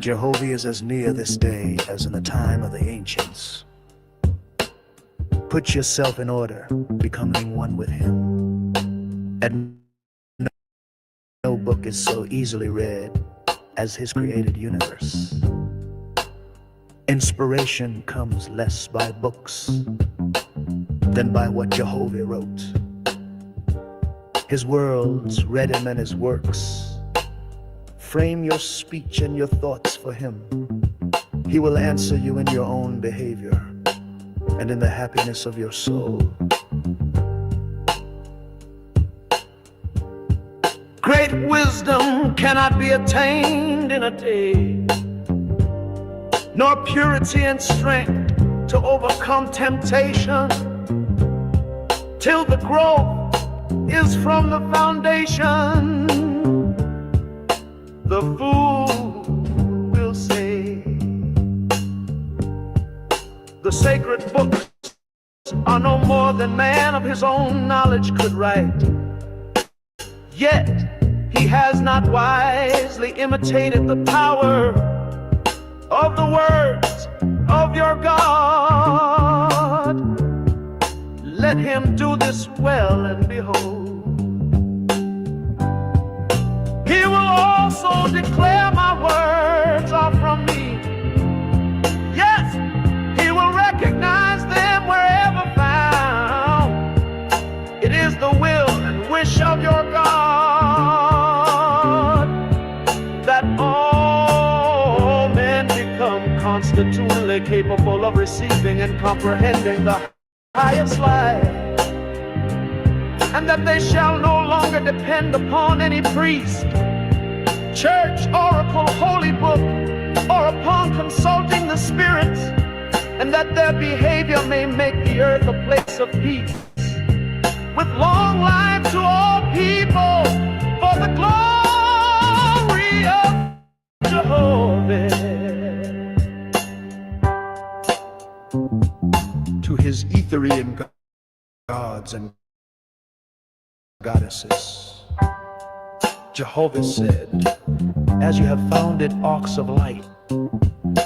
Jehovah is as near this day as in the time of the ancients. Put yourself in order, becoming one with him. And no book is so easily read as his created universe. Inspiration comes less by books than by what Jehovah wrote. His worlds read him and his works. Frame your speech and your thoughts for him. He will answer you in your own behavior and in the happiness of your soul. Great wisdom cannot be attained in a day, nor purity and strength to overcome temptation, till the growth is from the foundation. The fool will say, the sacred books are no more than man of his own knowledge could write. Yet he has not wisely imitated the power of the words of your God. Let him do this well, and behold, he will also declare my words are from me. Yes, he will recognize them wherever found. It is the will and wish of your God that all men become constitutionally capable of receiving and comprehending the highest life, and that they shall no longer depend upon any priest, church, oracle, holy book, or upon consulting the spirits, and that their behavior may make the earth a place of peace, with long life to all people, for the glory of Jehovah. To his Etherian gods and goddesses, Jehovah said, as you have founded arcs of light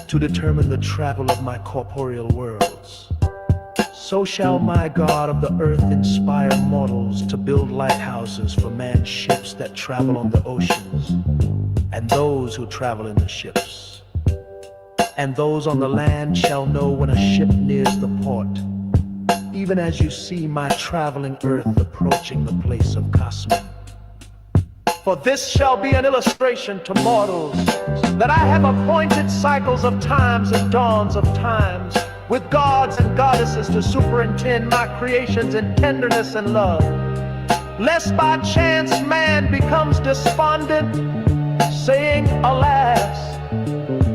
to determine the travel of my corporeal worlds, so shall my God of the earth inspire mortals to build lighthouses for man's ships that travel on the oceans, and those who travel in the ships. And those on the land shall know when a ship nears the port, even as you see my traveling earth approaching the place of Cosmic. For this shall be an illustration to mortals, that I have appointed cycles of times and dawns of times, with gods and goddesses to superintend my creations in tenderness and love, lest by chance man becomes despondent, saying, alas,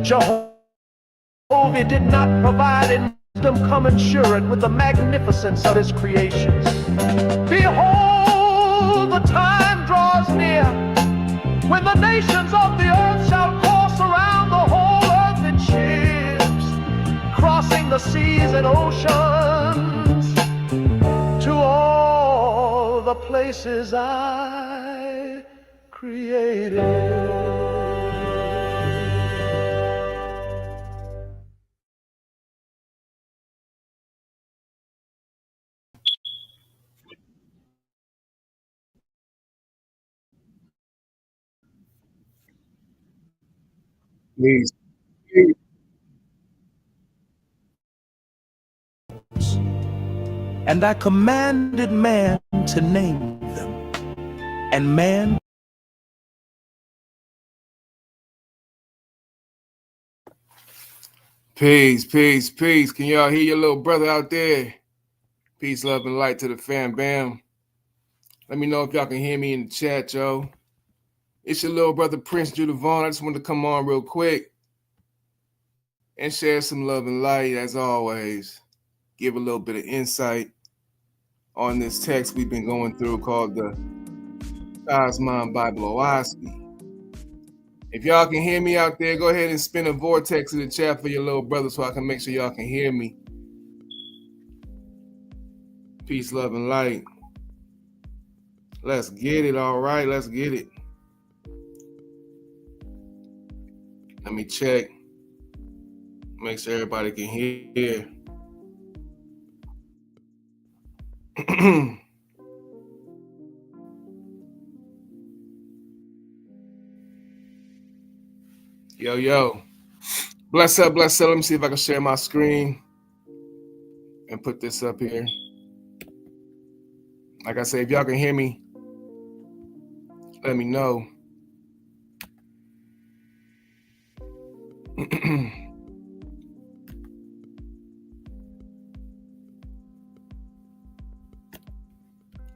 Jehovah did not provide in wisdom commensurate with the magnificence of his creations. Behold, the time draws near when the nations of the earth shall course around the whole earth in ships, crossing the seas and oceans to all the places I created. Please. And I commanded man to name them, and man Peace, peace, peace. Can y'all hear your little brother out there? Peace, love, and light to the fam bam. Let me know if y'all can hear me in the chat, yo. It's your little brother Prince Judavon. I just wanted to come on real quick and share some love and light as always. Give a little bit of insight on this text we've been going through called the Cosmon Bible Oasis. If y'all can hear me out there, go ahead and spin a vortex in the chat for your little brother so I can make sure y'all can hear me. Peace, love, and light. Let's get it, all right? Let's get it. Let me check. Make sure everybody can hear. Yo. Bless up. Let me see if I can share my screen and put this up here. Like I say, if y'all can hear me, let me know.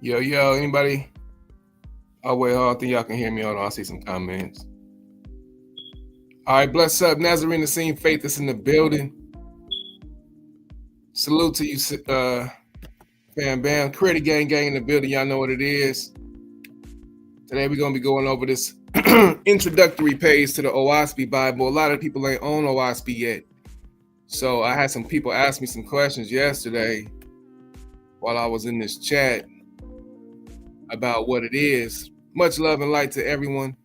Yo, anybody? Oh, wait, I think y'all can hear me. Hold on, I see some comments. All right, bless up. Nazarene, the scene, Faith is in the building. Salute to you, Fam Bam. Creator Gang in the building. Y'all know what it is. Today we're going to be going over this introductory page to the OASP Bible. A lot of people ain't on OASP yet. So I had some people ask me some questions yesterday while I was in this chat about what it is. Much love and light to everyone.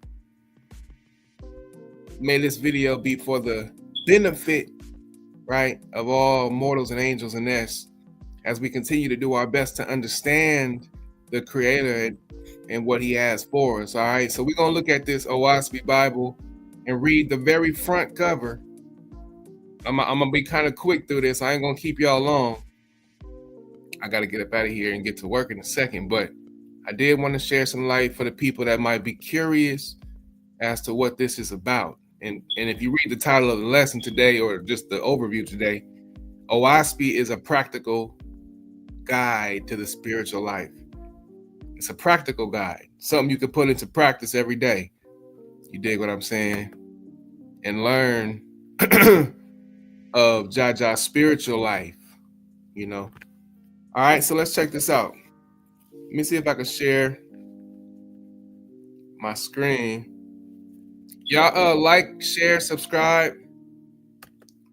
May this video be for the benefit, right, of all mortals and angels in this, as we continue to do our best to understand the Creator and what He has for us. All right, so we're gonna look at this OASP Bible and read the very front cover. I'm gonna be kind of quick through this. I ain't gonna keep y'all long. I gotta get up out of here and get to work in a second, but I did want to share some light for the people that might be curious as to what this is about. And if you read the title of the lesson today, or just the overview today, OASP is a practical guide to the spiritual life. It's a practical guide, something you can put into practice every day. You dig what I'm saying? And learn of Jaja's spiritual life, you know. All right, so let's check this out. Let me see if I can share my screen. Y'all like, share, subscribe,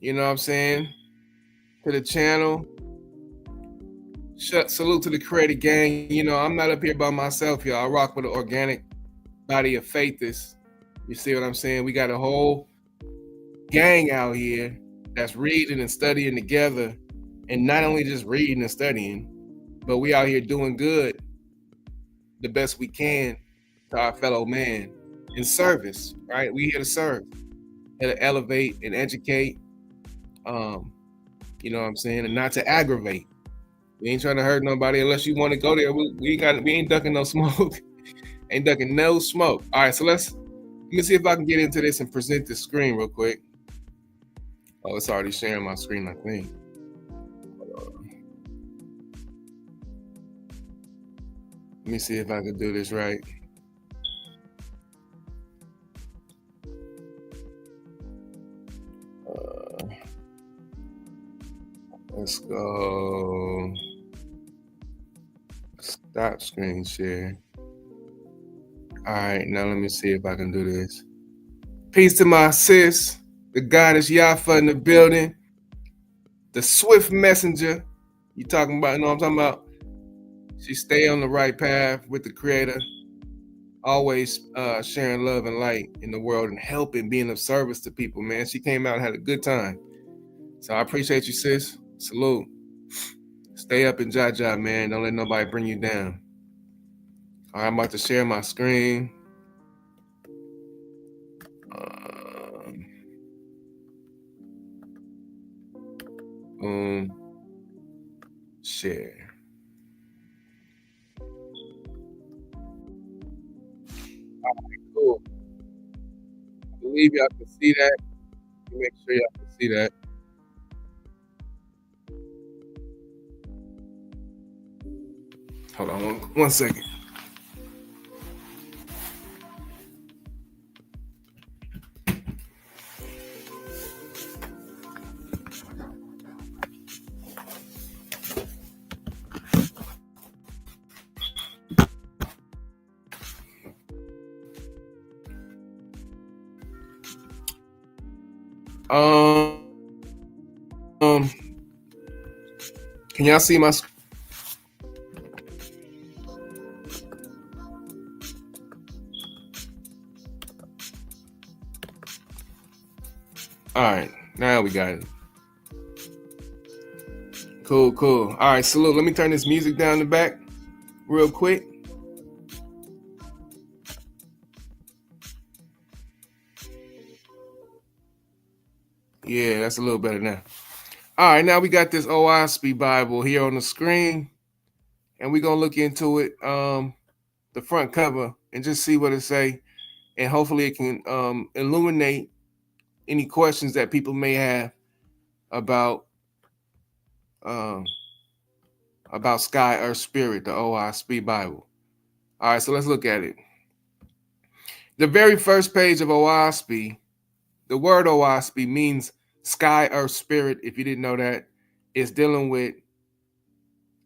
you know what I'm saying, to the channel. Salute to the Creator Gang. You know, I'm not up here by myself, y'all. I rock with an organic body of faithists. You see what I'm saying? We got a whole gang out here that's reading and studying together. And not only just reading and studying, but we out here doing good the best we can to our fellow man in service, right? We here to serve, here to elevate and educate, you know what I'm saying, and not to aggravate. We ain't trying to hurt nobody unless you want to go there. We ain't ducking no smoke. Ain't ducking no smoke. All right, so let me see if I can get into this and present the screen real quick. Oh, it's already sharing my screen, I think. Let me see if I can do this right. Let's go. Stop screen share. All right, now let me see if I can do this. Peace to my sis, the goddess Yafa in the building, the swift messenger. You talking about? You know what I'm talking about? She stay on the right path with the Creator, always sharing love and light in the world and helping, being of service to people, man. She came out and had a good time. So I appreciate you, sis. Salute. Stay up in Jaja, man. Don't let nobody bring you down. All right, I'm about to share my screen. Share. All right, cool. I believe y'all can see that. Make sure y'all can see that. Hold on one second. Can y'all see my screen? right, now we got it. Cool. All right, salute. Let me turn this music down the back real quick. Yeah, that's a little better now. All right, now we got this OISP Bible here on the screen, and we're gonna look into it, the front cover, and just see what it say, and hopefully it can illuminate any questions that people may have about Sky Earth Spirit, the OISP Bible. All right, so let's look at it. The very first page of OISP, the word OISP means Sky Earth Spirit. If you didn't know that, it's dealing with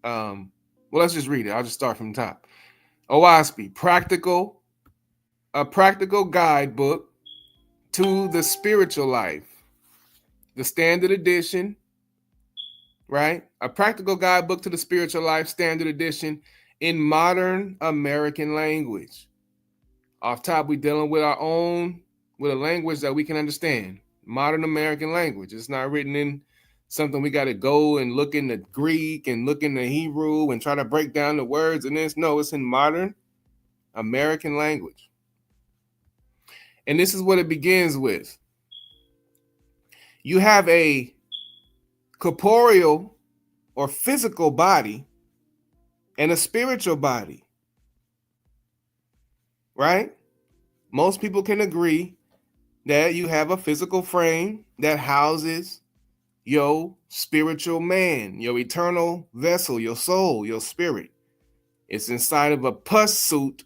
well, let's just read it. I'll just start from the top. OISP, a practical guidebook to the spiritual life. The standard edition, right? A practical guidebook to the spiritual life, standard edition in modern American language. Off top, we're dealing with with a language that we can understand. Modern American language. It's not written in something we got to go and look in the Greek and look in the Hebrew and try to break down the words and this. No, it's in modern American language. And this is what it begins with. You have a corporeal or physical body and a spiritual body, right? Most people can agree that you have a physical frame that houses your spiritual man, your eternal vessel, your soul, your spirit. It's inside of a pus suit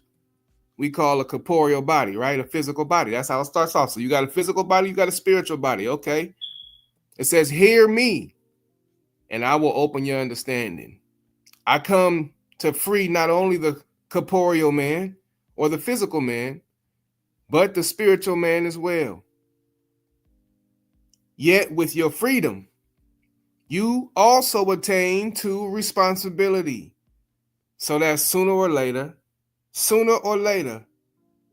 we call a corporeal body, right? A physical body. That's how it starts off. So you got a physical body, you got a spiritual body. Okay. It says, hear me, and I will open your understanding. I come to free not only the corporeal man or the physical man, but the spiritual man as well. Yet with your freedom, you also attain to responsibility. So that sooner or later,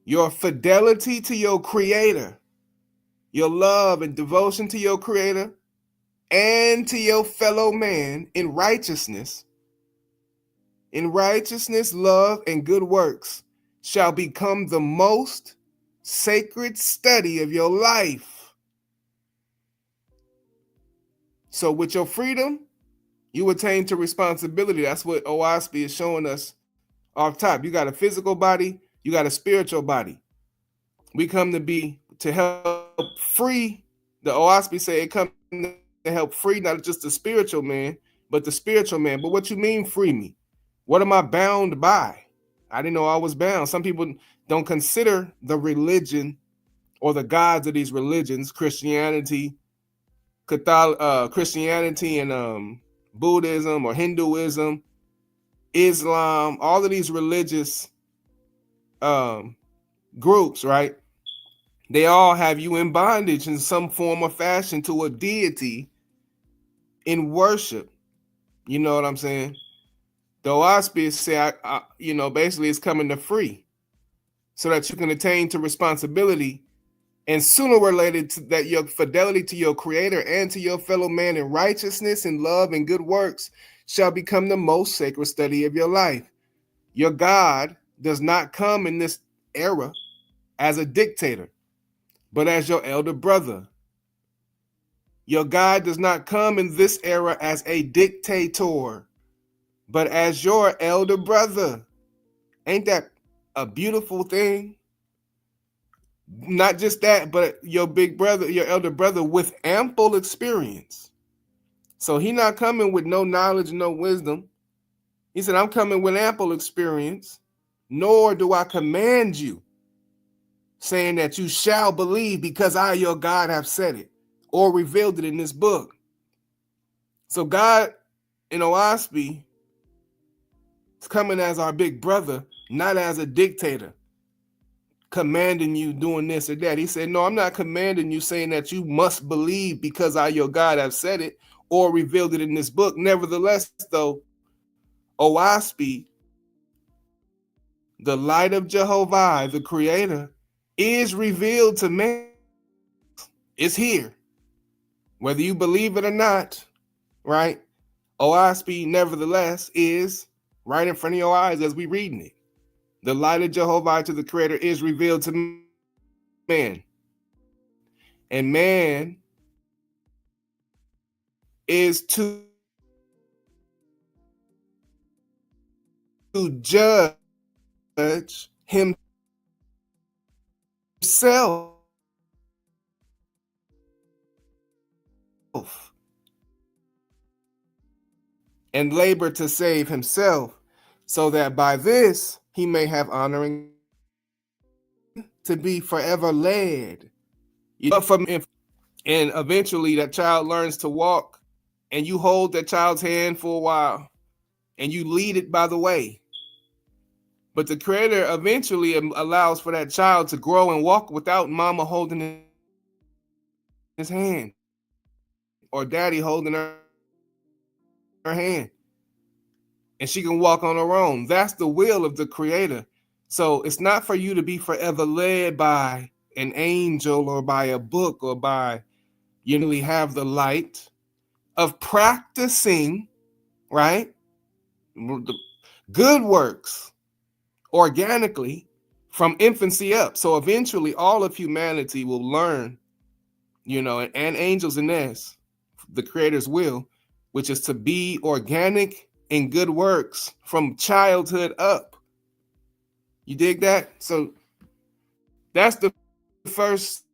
your fidelity to your creator, your love and devotion to your creator and to your fellow man in righteousness, love, and good works shall become the most sacred study of your life. So with your freedom, you attain to responsibility. That's what OISP is showing us off top. You got a physical body, you got a spiritual body. We come to help free. The OISP say it comes to help free not just the spiritual man, but the spiritual man. But what you mean free me? What am I bound by? I didn't know I was bound. Some people don't consider the religion or the gods of these religions, Christianity and Buddhism or Hinduism, Islam, all of these religious groups, right? They all have you in bondage in some form or fashion to a deity in worship. You know what I'm saying? The OISP say, basically it's coming to free so that you can attain to responsibility, and sooner or later that your fidelity to your creator and to your fellow man in righteousness and love and good works shall become the most sacred study of your life. Your God does not come in this era as a dictator, but as your elder brother. Your God does not come in this era as a dictator, but as your elder brother. Ain't that a beautiful thing? Not just that, but your big brother, your elder brother with ample experience. So he not coming with no knowledge, no wisdom. He said, I'm coming with ample experience, nor do I command you, saying that you shall believe because I, your God, have said it or revealed it in this book. So God in OISP is coming as our big brother, not as a dictator, commanding you doing this or that. He said, no, I'm not commanding you, saying that you must believe because I, your God, have said it or revealed it in this book. Nevertheless, though, OISP, the light of Jehovah, the creator, is revealed to man. It's here. Whether you believe it or not, right? OSP, nevertheless, is right in front of your eyes as we reading it. The light of Jehovah to the Creator is revealed to man. And man is to judge himself and labor to save himself, so that by this he may have honoring to be forever led. And eventually that child learns to walk, and you hold that child's hand for a while and you lead it by the way. But the Creator eventually allows for that child to grow and walk without mama holding his hand or daddy holding her hand, and she can walk on her own. That's the will of the Creator. So it's not for you to be forever led by an angel or by a book or by, you really have the light of practicing, right? Good works organically from infancy up. So eventually all of humanity will learn, and angels in this, the Creator's will, which is to be organic in good works from childhood up. You dig that? So that's the first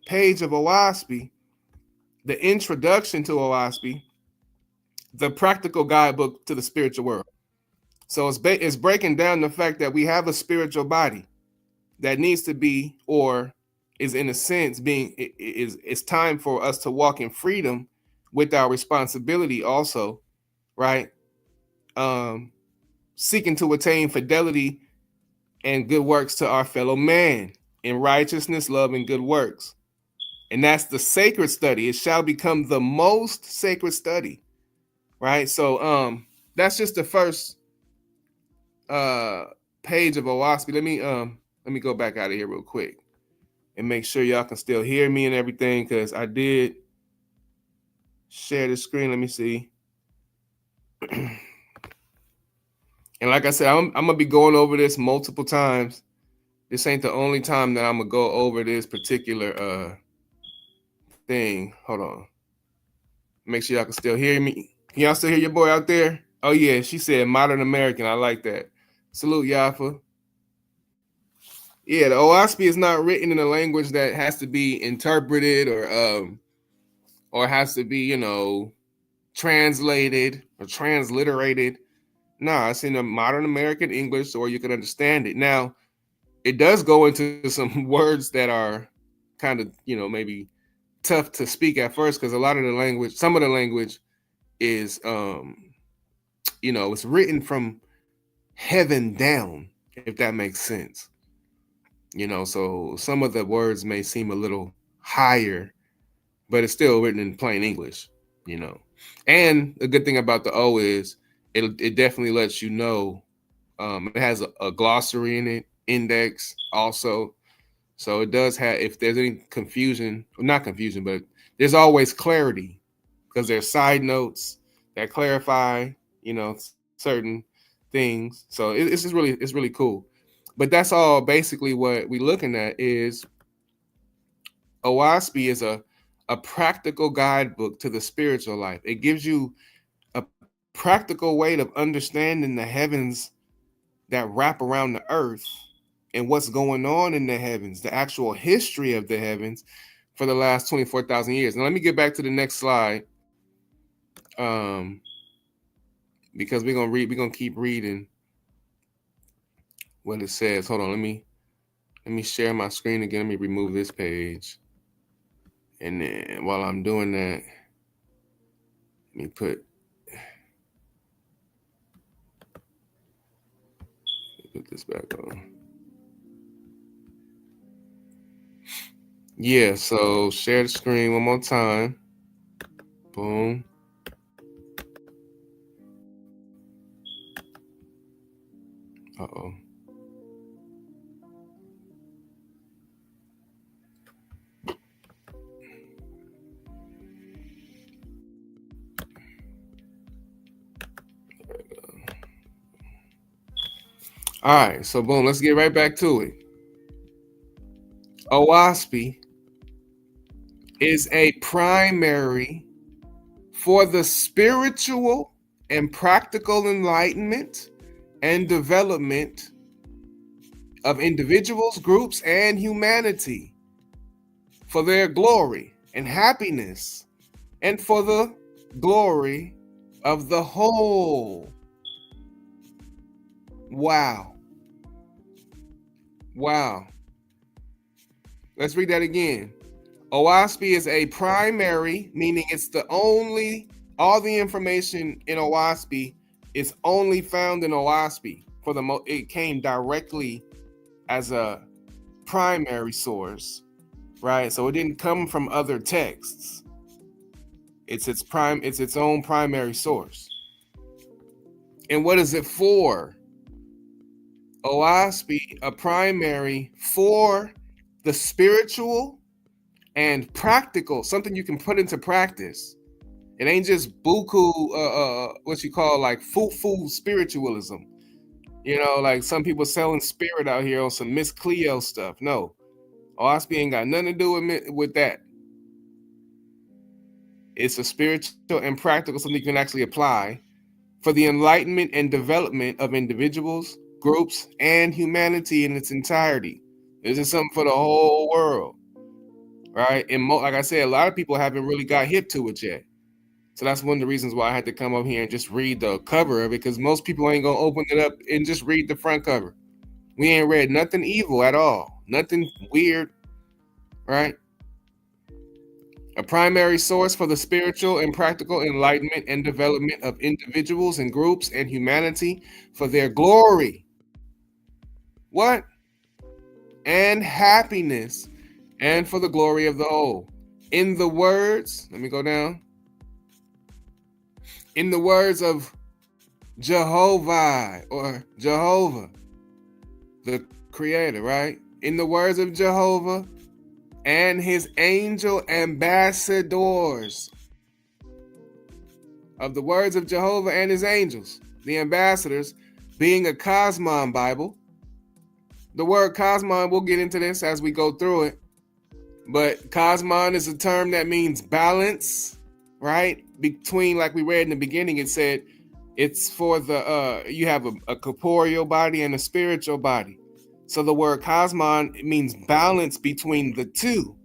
page of OWASP, the introduction to OWASP, the practical guidebook to the spiritual world. So it's breaking down the fact that we have a spiritual body that needs to be, or is in a sense being, it's time for us to walk in freedom with our responsibility also, right? Seeking to attain fidelity and good works to our fellow man in righteousness, love, and good works. And that's the sacred study. It shall become the most sacred study, right? So that's just the first page of OWASP. Let me go back out of here real quick and make sure y'all can still hear me and everything, because I did share the screen. Let me see. And like I said, I'm gonna be going over this multiple times. This ain't the only time that I'm gonna go over this particular thing. Hold on. Make sure y'all can still hear me. Can y'all still hear your boy out there? Oh yeah, she said modern American. I like that. Salute, Yafa. Yeah, the OWASP is not written in a language that has to be interpreted or has to be, translated or transliterated. No, it's in a modern American English, or you can understand it. Now, it does go into some words that are kind of, maybe tough to speak at first, because some of the language is, it's written from heaven down, if that makes sense. So some of the words may seem a little higher, but it's still written in plain English, And the good thing about the O is it definitely lets you know. It has a glossary in it, index also. So it does have, if there's any confusion, well, not confusion, but there's always clarity, because there's side notes that clarify, certain things. So it's really cool. But that's all basically what we're looking at is OWASP is a practical guidebook to the spiritual life. It gives you a practical way of understanding the heavens that wrap around the earth and what's going on in the heavens, the actual history of the heavens for the last 24,000 years. Now, let me get back to the next slide, because we're going to keep reading what it says. Hold on, let me share my screen again. Let me remove this page. And then while I'm doing that, let me put this back on. Yeah, so share the screen one more time. Boom. Uh-oh. All right, so boom, let's get right back to it. OWASP is a primary for the spiritual and practical enlightenment and development of individuals, groups, and humanity for their glory and happiness and for the glory of the whole. Wow. Wow. Let's read that again. OWASP is a primary, meaning it's the only, all the information in OWASP is only found in OWASP. It came directly as a primary source, right? So it didn't come from other texts. It's its own primary source. And what is it for? OWASP, a primary for the spiritual and practical, something you can put into practice. It ain't just buku, what you call like foo spiritualism. You know, like some people selling spirit out here on some Miss Cleo stuff. No, OWASP ain't got nothing to do with that. It's a spiritual and practical, something you can actually apply for the enlightenment and development of individuals, groups, and humanity in its entirety. This is something for the whole world, right? And like I said, a lot of people haven't really got hip to it yet. So that's one of the reasons why I had to come up here and just read the cover of it, because most people ain't gonna open it up and just read the front cover. We ain't read nothing evil at all, nothing weird, right? A primary source for the spiritual and practical enlightenment and development of individuals and groups and humanity for their glory. What? And happiness, and for the glory of the whole. In the words, let me go down. In the words of Jehovah or Jehovah, the creator, right? In the words of Jehovah and his angel ambassadors. Of the words of Jehovah and his angels, the ambassadors, being a Cosmon Bible. The word Cosmon, we'll get into this as we go through it. But Cosmon is a term that means balance, right? Between, like we read in the beginning, it said it's for the, you have a corporeal body and a spiritual body. So the word Cosmon, it means balance between the two,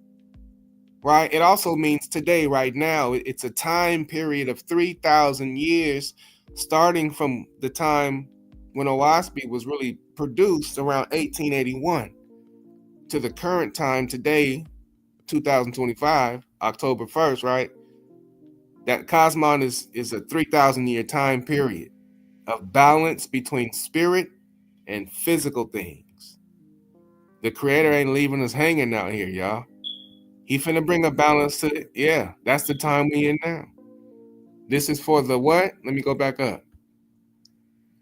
right? It also means today, right now. It's a time period of 3,000 years, starting from the time when OWASP was really produced around 1881 to the current time today, 2025, October 1st, right? That Cosmon is a 3,000 year time period of balance between spirit and physical things. The creator ain't leaving us hanging out here, y'all. He finna bring a balance to it. Yeah, that's the time we in now. This is for the what? Let me go back up.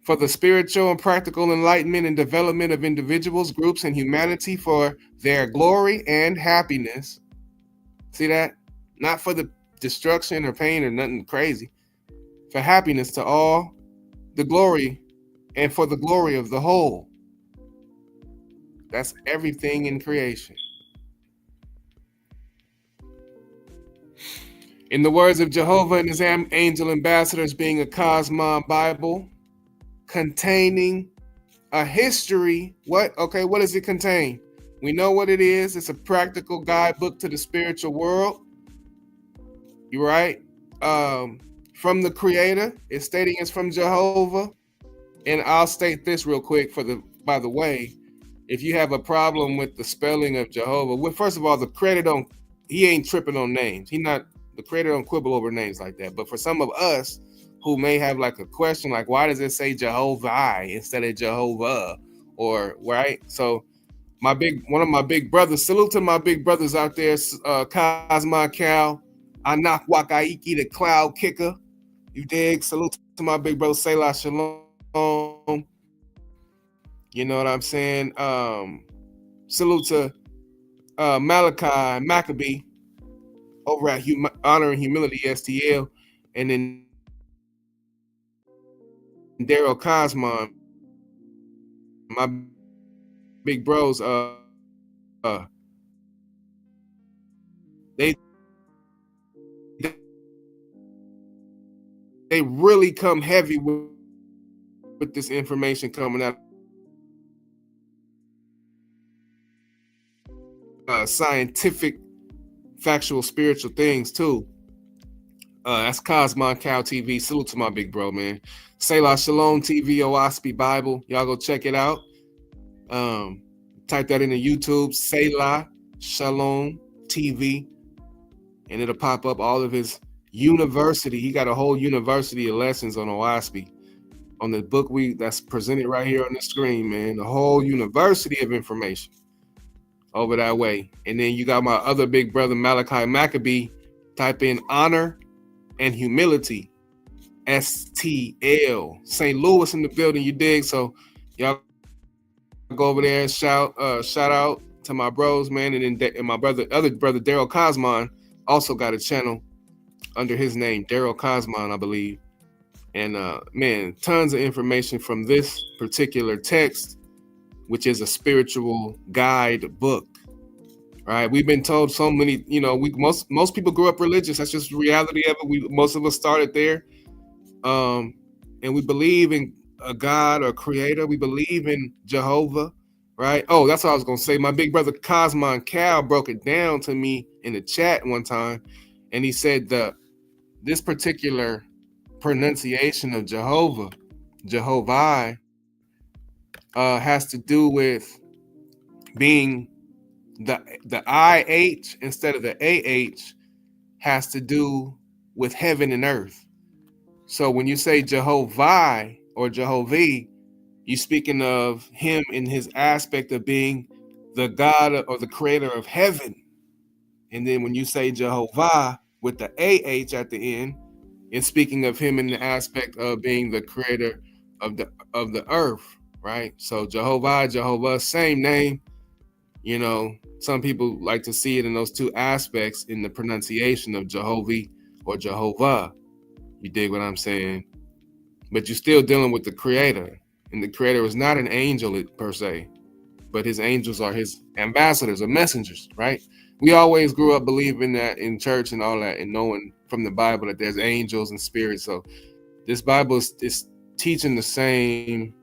For the spiritual and practical enlightenment and development of individuals, groups, and humanity for their glory and happiness. See that? Not for the destruction or pain or nothing crazy. For happiness to all, the glory, and for the glory of the whole. That's everything in creation. In the words of Jehovah and his angel ambassadors, being a Cosmon Bible containing a history. What? Okay, what does it contain? We know what it is. It's a practical guidebook to the spiritual world. You right? From the creator. It's stating it's from Jehovah. And I'll state this real quick by the way, if you have a problem with the spelling of Jehovah, well, first of all, the creator he ain't tripping on names. The creator don't quibble over names like that. But for some of us who may have like a question, like why does it say Jehovah instead of Jehovah, or right? So one of my big brothers, salute to my big brothers out there, Cosma Cal, Anak Wakaiki, the cloud kicker. You dig? Salute to my big brother, Selah Shalom. You know what I'm saying? Salute to Malachi Maccabee over at Honor and Humility STL, and then Daryl Cosmon, my big bros, they they really come heavy with this information coming out. Scientific, factual, spiritual things too. That's Cosmon Cow TV. Salute to my big bro, man. Selah Shalom TV, OASP Bible. Y'all go check it out. Type that into YouTube, Selah Shalom TV, and it'll pop up all of his university. He got a whole university of lessons on OASP. On the book that's presented right here on the screen, man. The whole university of information over that way. And then you got my other big brother, Malachi Maccabee. Type in honor and humility, STL. St. Louis in the building, you dig? So y'all go over there and shout out to my bros, man. And then my other brother, Daryl Cosmon, also got a channel under his name, Daryl Cosmon, I believe. And man, tons of information from this particular text, which is a spiritual guide book. Right? We've been told so many, most people grew up religious. That's just the reality of it. Most of us started there. And we believe in a God or creator. We believe in Jehovah, right? Oh, that's what I was gonna say. My big brother Cosmon Cal broke it down to me in the chat one time, and he said this particular pronunciation of Jehovah, has to do with being the IH instead of the AH, has to do with heaven and earth. So when you say Jehovah or Jehovah, you're speaking of him in his aspect of being the God or the creator of heaven. And then when you say Jehovah with the AH at the end, it's speaking of him in the aspect of being the creator of the earth, right? So Jehovah, same name. Some people like to see it in those two aspects in the pronunciation of Jehovah or Jehovah. You dig what I'm saying? But you're still dealing with the creator, and the creator is not an angel per se, but his angels are his ambassadors or messengers, right? We always grew up believing that in church and all that, and knowing from the Bible that there's angels and spirits. So this Bible is teaching the same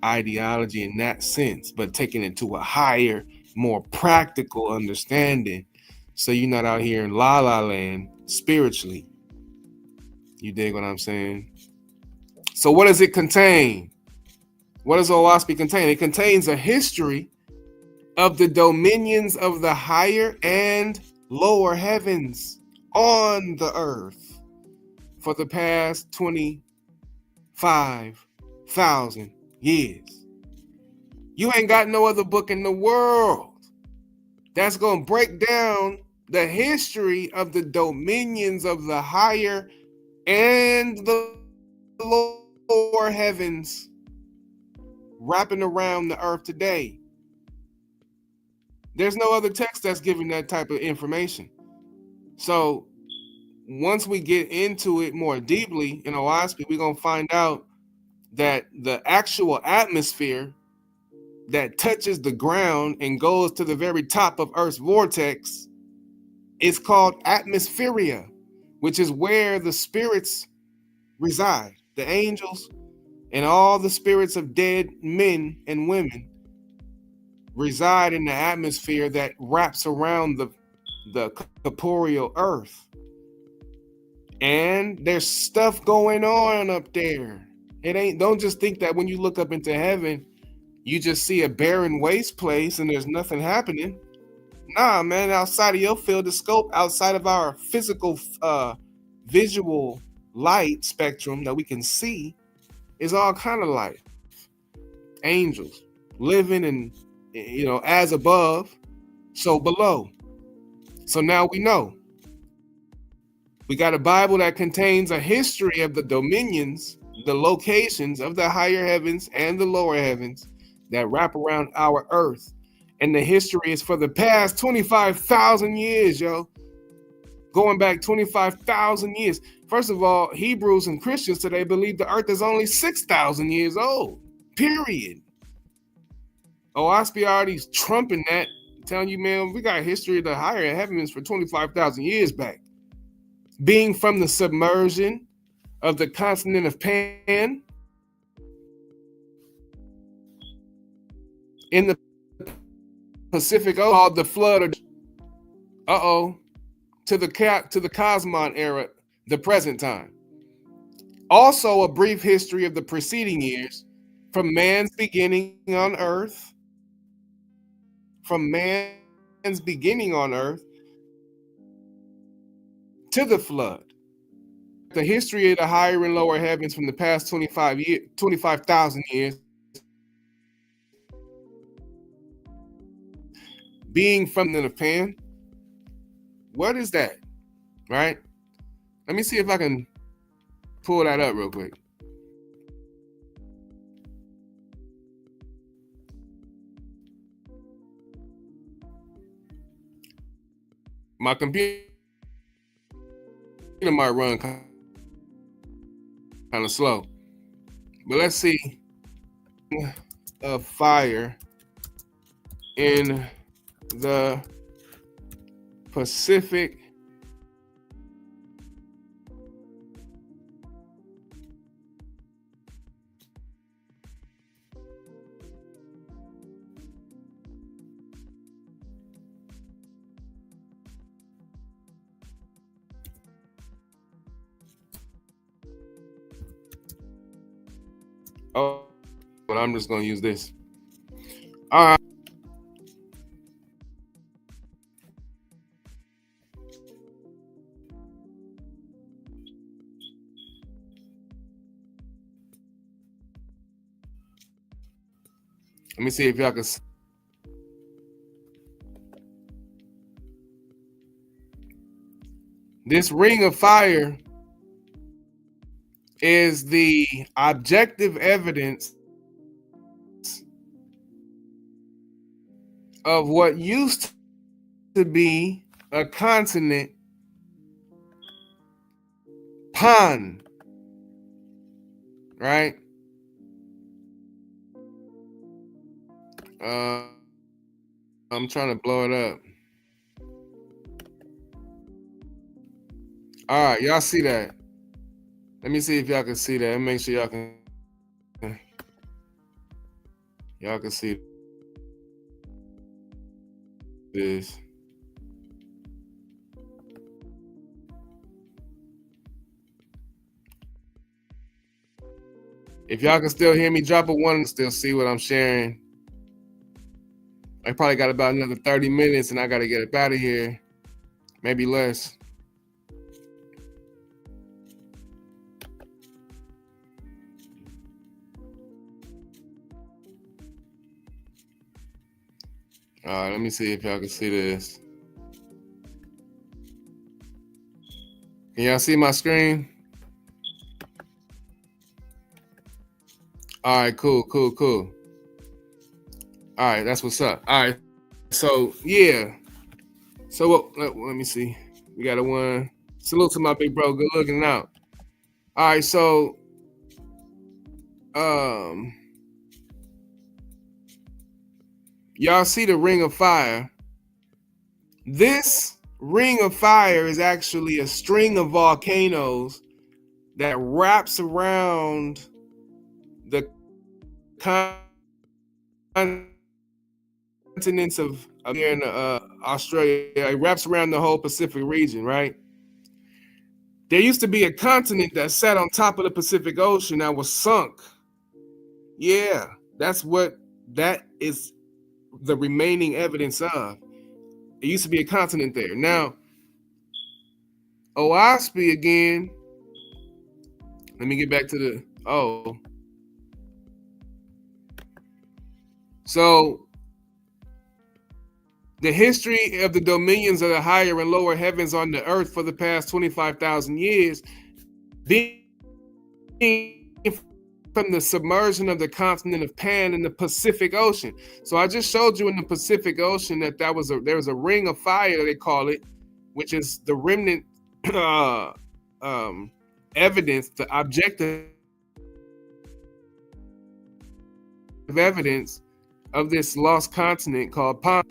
ideology in that sense, but taking it to a higher, more practical understanding. So you're not out here in la la land spiritually. You dig what I'm saying? So what does it contain? What does OASP contain? It contains a history of the dominions of the higher and lower heavens on the earth for the past 25,000 years. You ain't got no other book in the world that's going to break down the history of the dominions of the higher and the lower heavens wrapping around the earth today. There's no other text that's giving that type of information. So once we get into it more deeply in OASP, we're going to find out that the actual atmosphere that touches the ground and goes to the very top of Earth's vortex is called atmospheria, which is where the spirits reside. The angels and all the spirits of dead men and women reside in the atmosphere that wraps around the corporeal earth. And there's stuff going on up there. Don't just think that when you look up into heaven, you just see a barren waste place and there's nothing happening. Nah, man, outside of your field of scope, outside of our physical visual light spectrum that we can see, is all kind of life. Angels living and, as above, so below. So now we know. We got a Bible that contains a history of the dominions, the locations of the higher heavens and the lower heavens that wrap around our earth. And the history is for the past 25,000 years, yo. Going back 25,000 years. First of all, Hebrews and Christians today believe the earth is only 6,000 years old, period. OSP already trumping that, telling you, man, we got history of the higher heavens for 25,000 years back. Being from the submersion of the continent of Pan in the Pacific Ocean, called the flood, to the Cosmon era, the present time. Also, a brief history of the preceding years, from man's beginning on Earth, to the flood. The history of the higher and lower heavens from the past 25,000 years, being from the Pan. What is that? Right? Let me see if I can pull that up real quick. My computer might run kind of slow, but let's see. A fire in the Pacific but I'm just gonna use this. All right. Let me see if y'all can. This ring of fire is the objective evidence of what used to be a continent, Pan, right? I'm trying to blow it up. All right, y'all see that? Let me see if y'all can see that. Let me make sure y'all can see this. If y'all can still hear me, drop a 1 and still see what I'm sharing. I probably got about another 30 minutes and I got to get up out of here. Maybe less. All right, let me see if y'all can see this. Can y'all see my screen? All right, cool. All right, that's what's up. All right, so yeah. So let me see. We got a 1. Salute to my big bro. Good looking out. All right, so y'all see the ring of fire. This ring of fire is actually a string of volcanoes that wraps around the continents of here in Australia. It wraps around the whole Pacific region, right? There used to be a continent that sat on top of the Pacific Ocean that was sunk. Yeah, that's what that is the remaining evidence of. It used to be a continent there. Now, OSP again. Let me get back to the So the history of the dominions of the higher and lower heavens on the earth for the past 25,000 years, being from the submersion of the continent of Pan in the Pacific Ocean. So I just showed you in the Pacific Ocean that there was a ring of fire, they call it, which is the remnant evidence, the objective evidence of this lost continent called Pan.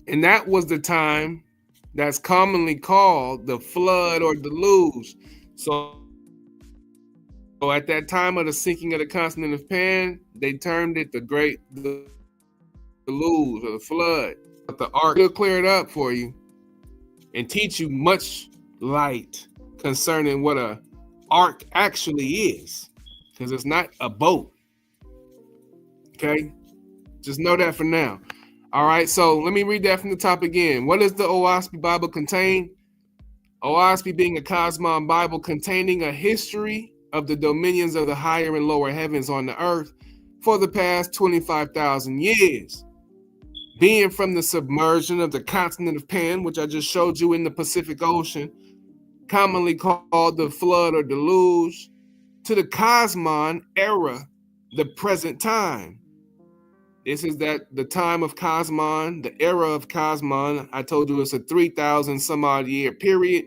And that was the time that's commonly called the flood or deluge. So at that time of the sinking of the continent of Pan, they termed it the Great Deluge or the flood. But the ark will clear it up for you and teach you much light concerning what a ark actually is, because it's not a boat. Okay, just know that for now. All right, so let me read that from the top again. What does the Oahspe Bible contain? Oahspe being a Cosmon Bible containing a history of the dominions of the higher and lower heavens on the earth for the past 25,000 years. Being from the submersion of the continent of Pan, which I just showed you in the Pacific Ocean, commonly called the flood or deluge, to the Cosmon era, the present time. This is the time of Cosmon, the era of Cosmon. I told you it's a 3,000 some odd year period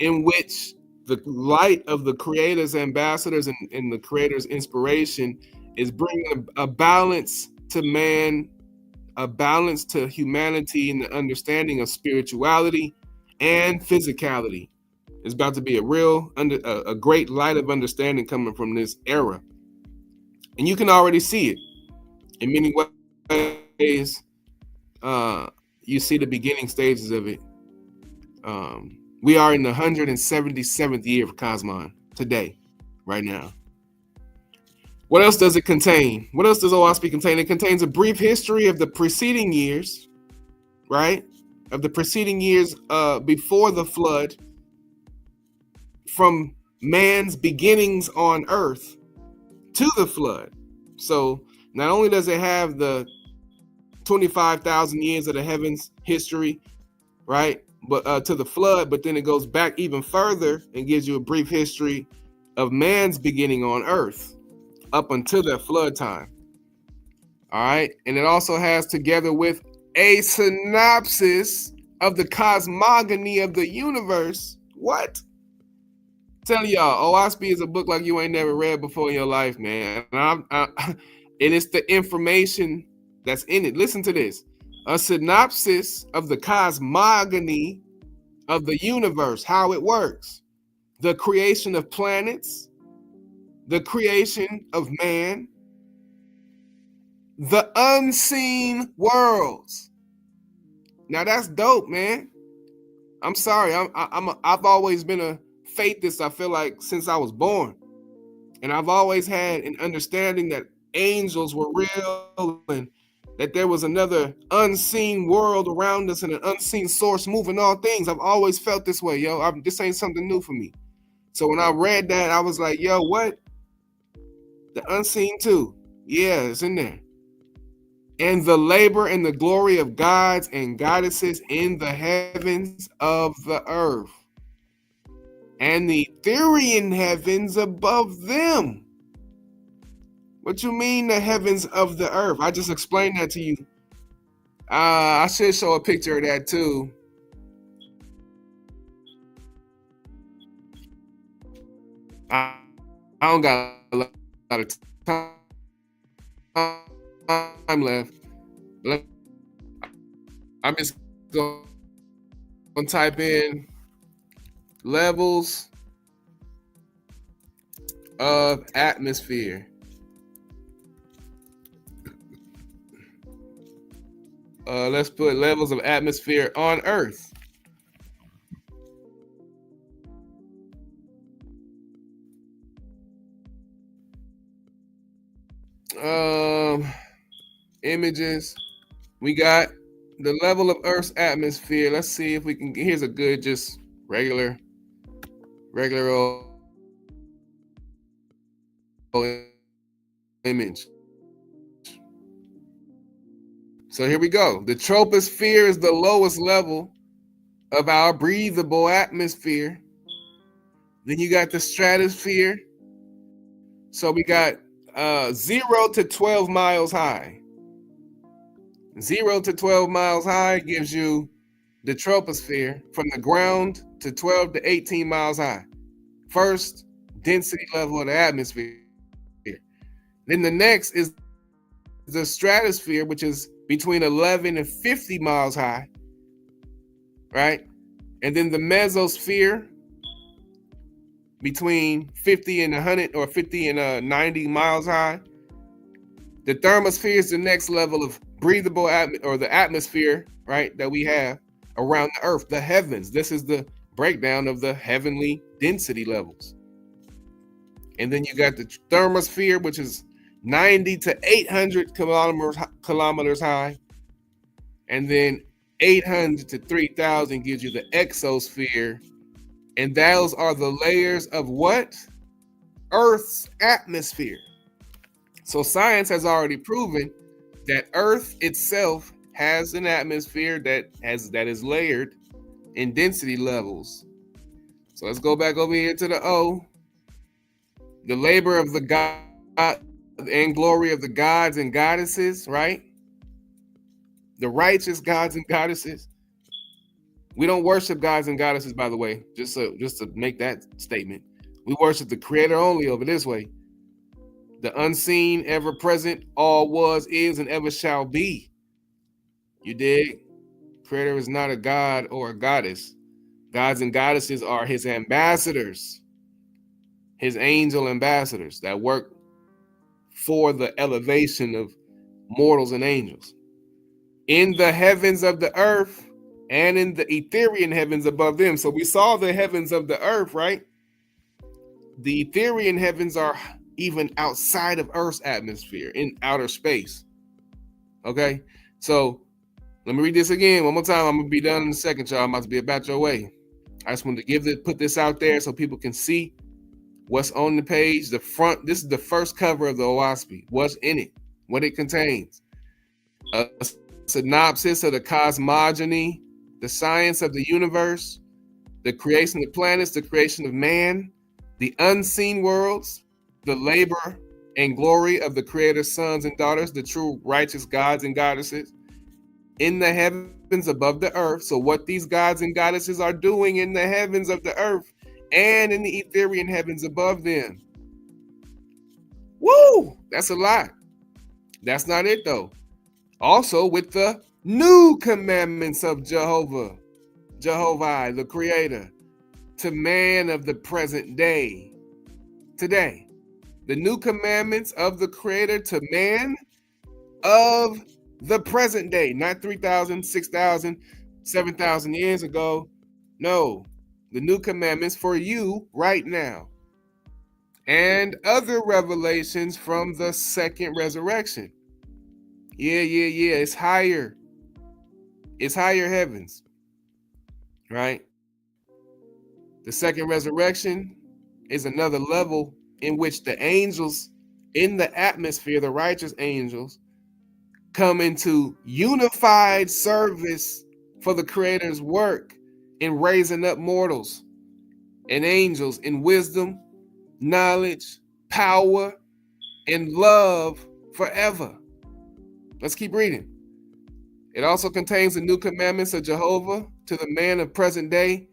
in which the light of the Creator's ambassadors and the Creator's inspiration is bringing a balance to man, a balance to humanity in the understanding of spirituality and physicality. It's about to be a great light of understanding coming from this era. And you can already see it in many ways. You see the beginning stages of it. We are in the 177th year of Cosmon today, right now. What else does it contain? What else does Oahspe contain? It contains a brief history of the preceding years, right? Of the preceding years before the flood, from man's beginnings on earth to the flood. So not only does it have the 25,000 years of the heavens history, right, but to the flood, but then it goes back even further and gives you a brief history of man's beginning on earth up until that flood time. All right. And it also has, together with a synopsis of the cosmogony of the universe. What? Tell y'all, Oahspe is a book like you ain't never read before in your life, man. And it's the information that's in it. Listen to this. A synopsis of the cosmogony of the universe, how it works. The creation of planets, the creation of man, the unseen worlds. Now that's dope, man. I'm sorry. I've always been a faithist, I feel like, since I was born. And I've always had an understanding that angels were real and that there was another unseen world around us and an unseen source moving all things. I've always felt this way, yo. This ain't something new for me. So when I read that, I was like, yo, what? The unseen too. Yeah, it's in there. And the labor and the glory of gods and goddesses in the heavens of the earth, and the ethereal heavens above them. What you mean the heavens of the earth? I just explained that to you. I should show a picture of that too. I don't got a lot of time left. I'm just going to type in levels of atmosphere. Let's put levels of atmosphere on Earth. Images. We got the level of Earth's atmosphere. Let's see if we can. Here's a good, just regular old image. So here we go. The troposphere is the lowest level of our breathable atmosphere. Then you got the stratosphere. So we got 0 to 12 miles high. 0 to 12 miles high gives you the troposphere, from the ground to 12 to 18 miles high. First density level of the atmosphere. Then the next is the stratosphere, which is between 11 and 50 miles high, right? And then the mesosphere between 50 and 100 or 50 and 90 miles high. The thermosphere is the next level of breathable the atmosphere, right, that we have around the earth, the heavens. This is the breakdown of the heavenly density levels. And then you got the thermosphere, which is 90 to 800 kilometers high. And then 800 to 3,000 gives you the exosphere. And those are the layers of what? Earth's atmosphere. So science has already proven that Earth itself has an atmosphere that is layered in density levels. So let's go back over here to the O. The labor of the God and glory of the gods and goddesses, right? The righteous gods and goddesses. We don't worship gods and goddesses, by the way, just to make that statement. We worship the Creator only over this way. The unseen, ever present, all was, is, and ever shall be. You dig? Creator is not a god or a goddess. Gods and goddesses are his ambassadors, his angel ambassadors that work for the elevation of mortals and angels. In the heavens of the earth and in the Etherian heavens above them. So we saw the heavens of the earth, right? The Etherian heavens are even outside of Earth's atmosphere, in outer space. Okay, so let me read this again one more time. I'm gonna be done in a second, y'all. I'm about to be about your way. I just wanted to put this out there so people can see what's on the page. The front, this is the first cover of the OWASP. What's in it, what it contains. A synopsis of the cosmogony, the science of the universe, the creation of planets, the creation of man, the unseen worlds, the labor and glory of the Creator's sons and daughters, the true righteous gods and goddesses in the heavens above the earth. So what these gods and goddesses are doing in the heavens of the earth and in the Etherian heavens above them. Woo! That's a lot. That's not it though. Also with the new commandments of Jehovah, the Creator, to man of the present day, today. The new commandments of the Creator to man of the present day, not 3,000, 6,000, 7,000 years ago. No, the new commandments for you right now. And other revelations from the second resurrection. Yeah. It's higher. It's higher heavens, right? The second resurrection is another level in which the angels in the atmosphere, the righteous angels, come into unified service for the Creator's work in raising up mortals and angels in wisdom, knowledge, power, and love forever. Let's keep reading. It also contains the new commandments of Jehovah to the man of present day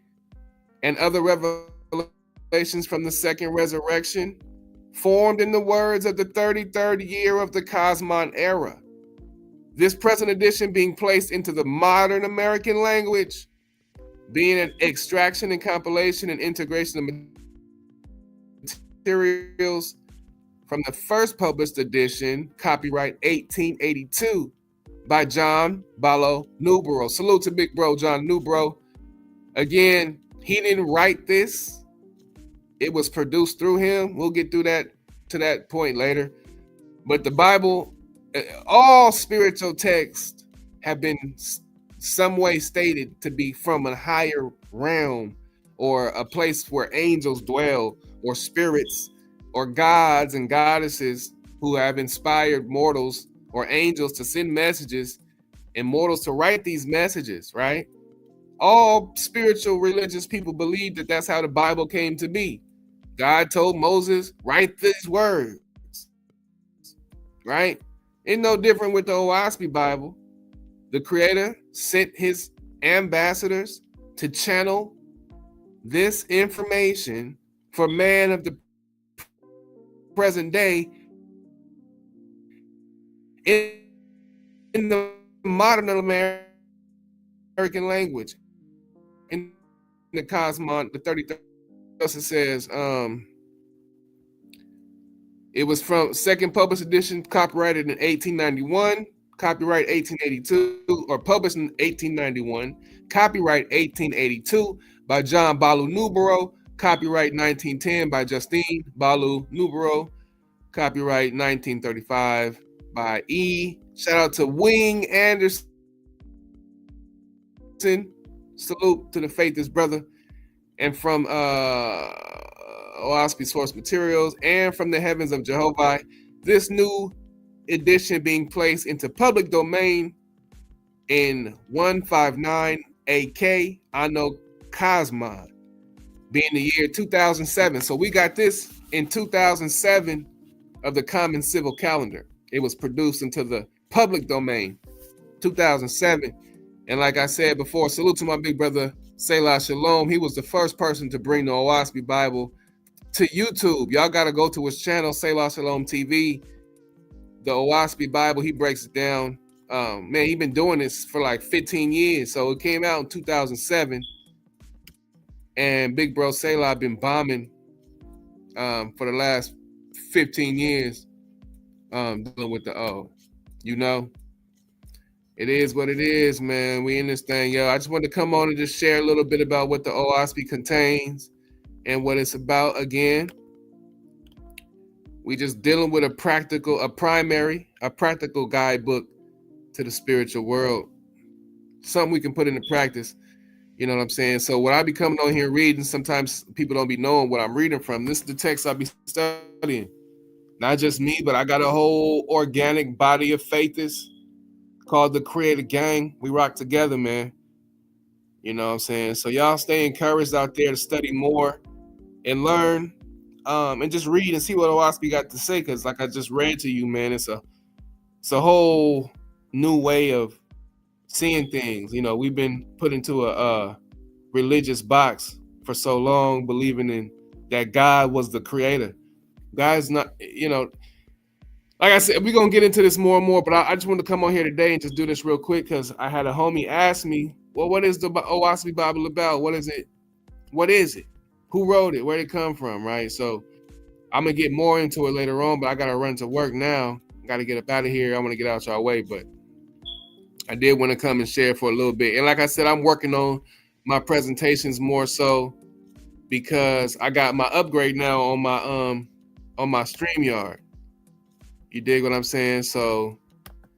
and other revelations from the second resurrection, formed in the words of the 33rd year of the Cosmon era. This present edition being placed into the modern American language, being an extraction and compilation and integration of materials from the first published edition, copyright 1882, by John Ballo Newborough. Salute to big bro John Newborough. Again, he didn't write this. It was produced through him. We'll get to that point later. But the Bible, all spiritual texts have been some way stated to be from a higher realm or a place where angels dwell or spirits or gods and goddesses who have inspired mortals or angels to send messages and mortals to write these messages, right? All spiritual religious people believe that that's how the Bible came to be. God told Moses, write these words, right? It's no different with the OWASP Bible. The Creator sent his ambassadors to channel this information for man of the present day in the modern American language. In the Cosmon, the 33rd it says, it was from second published edition, copyrighted in 1891, copyright 1882, or published in 1891, copyright 1882 by John Balu Nubero, copyright 1910 by Justine Balu Nubero, copyright 1935 by E. Shout out to Wing Anderson. Salute to the faithist brother. And from OASP Source Materials, and from the Heavens of Jehovah, this new edition being placed into public domain in 159 AK Anno Cosmon, being the year 2007. So we got this in 2007 of the Common Civil Calendar. It was produced into the public domain 2007. And like I said before, salute to my big brother Selah Shalom. He was the first person to bring the OASP Bible to YouTube. Y'all got to go to his channel, Selah Shalom TV. The OASP Bible, he breaks it down. Man, he's been doing this for like 15 years. So it came out in 2007. And big bro Selah been bombing for the last 15 years, dealing with the you know. It is what it is, man. We in this thing, yo. I just wanted to come on and just share a little bit about what the OASP contains and what it's about. Again, we just dealing with a practical guidebook to the spiritual world. Something we can put into practice. You know what I'm saying? So what I be coming on here reading, sometimes people don't be knowing what I'm reading from. This is the text I be studying. Not just me, but I got a whole organic body of faithists called the Creator Gang. We rock together, man. You know what I'm saying? So y'all stay encouraged out there to study more and learn, and just read and see what OASP got to say. Because like I just read to you, man, it's a whole new way of seeing things. You know, we've been put into a religious box for so long, believing in that God was the creator. God's not, you know. Like I said, we're going to get into this more and more, but I just wanted to come on here today and just do this real quick because I had a homie ask me, well, what is the OASP Bible about? What is it? What is it? Who wrote it? Where did it come from, right? So I'm going to get more into it later on, but I got to run to work now. I got to get up out of here. I want to get out y'all way, but I did want to come and share for a little bit. And like I said, I'm working on my presentations more so because I got my upgrade now on my StreamYard. You dig what I'm saying? So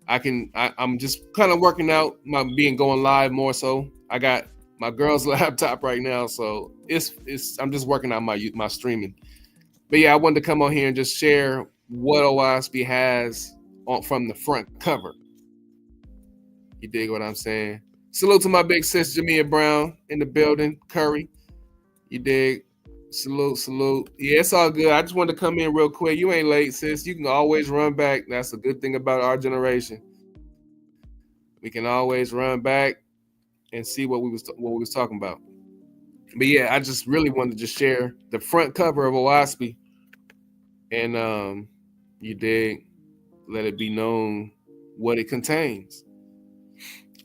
I'm just kind of working out my going live more so. I got my girl's laptop right now, so I'm just working out my streaming. But yeah, I wanted to come on here and just share what OASP has from the front cover. You dig what I'm saying? Salute to my big sis Jamia Brown in the building, Curry. You dig? Salute. Yeah, it's all good. I just wanted to come in real quick. You ain't late, sis. You can always run back. That's a good thing about our generation. We can always run back and see what we was talking about. But yeah, I just really wanted to just share the front cover of OASP, and you dig, let it be known what it contains.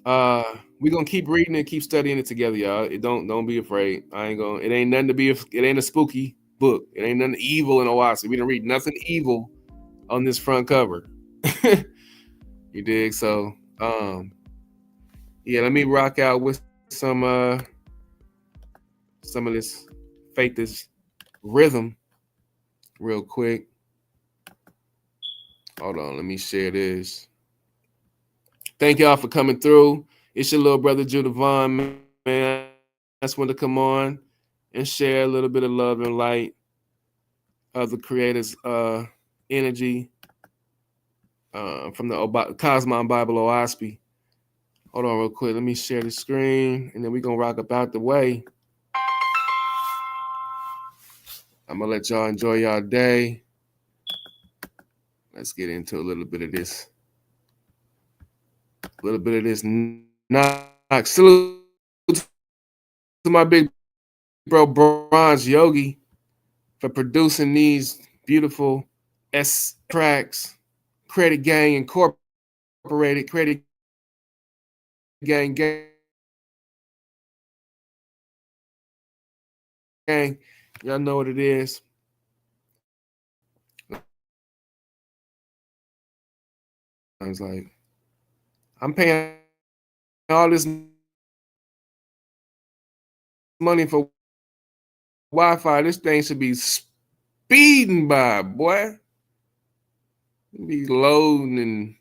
We're gonna keep reading and keep studying it together, y'all. Don't be afraid. It ain't nothing it ain't a spooky book. It ain't nothing evil in OASP. We didn't read nothing evil on this front cover. You dig? So yeah, let me rock out with some of this faithist rhythm real quick. Hold on, let me share this. Thank y'all for coming through. It's your little brother Judah Vaughn, man. I just wanted to come on and share a little bit of love and light of the Creator's energy from the Cosmon Bible OASP. Hold on real quick. Let me share the screen, and then we're going to rock about the way. I'm going to let y'all enjoy y'all day. Let's get into a little bit of this. Knock. Salute to my big bro Bronze Yogi for producing these beautiful S tracks. Creator Gang Incorporated. Creator Gang. Y'all know what it is. I was like, I'm paying all this money for Wi-Fi. This thing should be speeding by, boy. Be loading and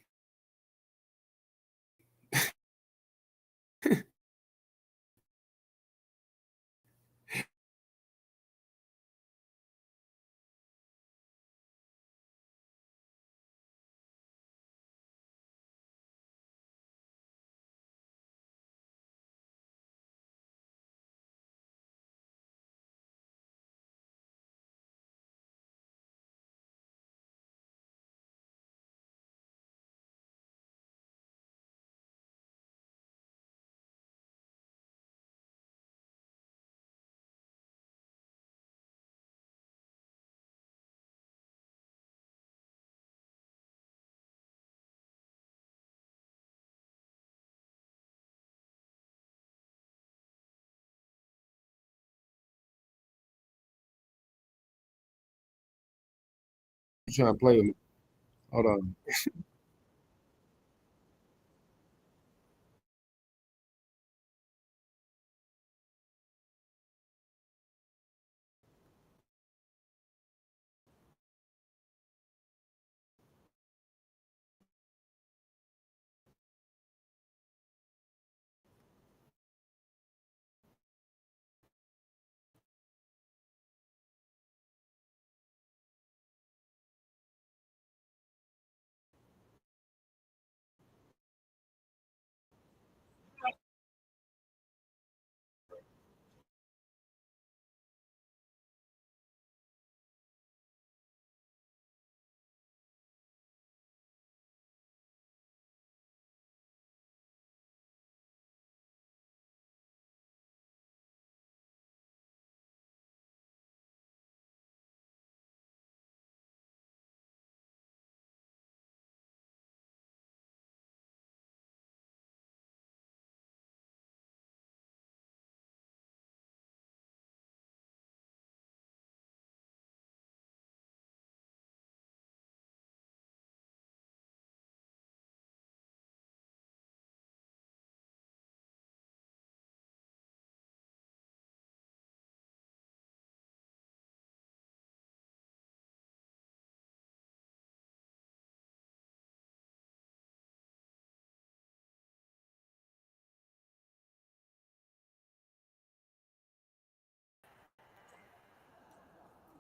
trying to play with me. Hold on.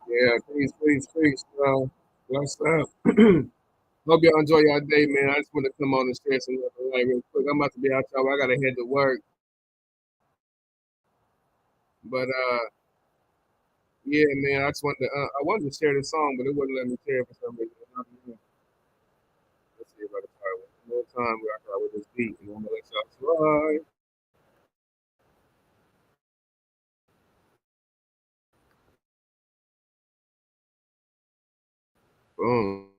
Yeah, peace. Bless up. Hope y'all enjoy y'all day, man. I just want to come on and share some light real quick. I'm about to be out, y'all. I gotta head to work. But yeah, man, I wanted to share this song, but it wouldn't let me share it for some reason. Let's see if I can try one more time where I try with this beat, and I'm gonna let y'all try. Boom.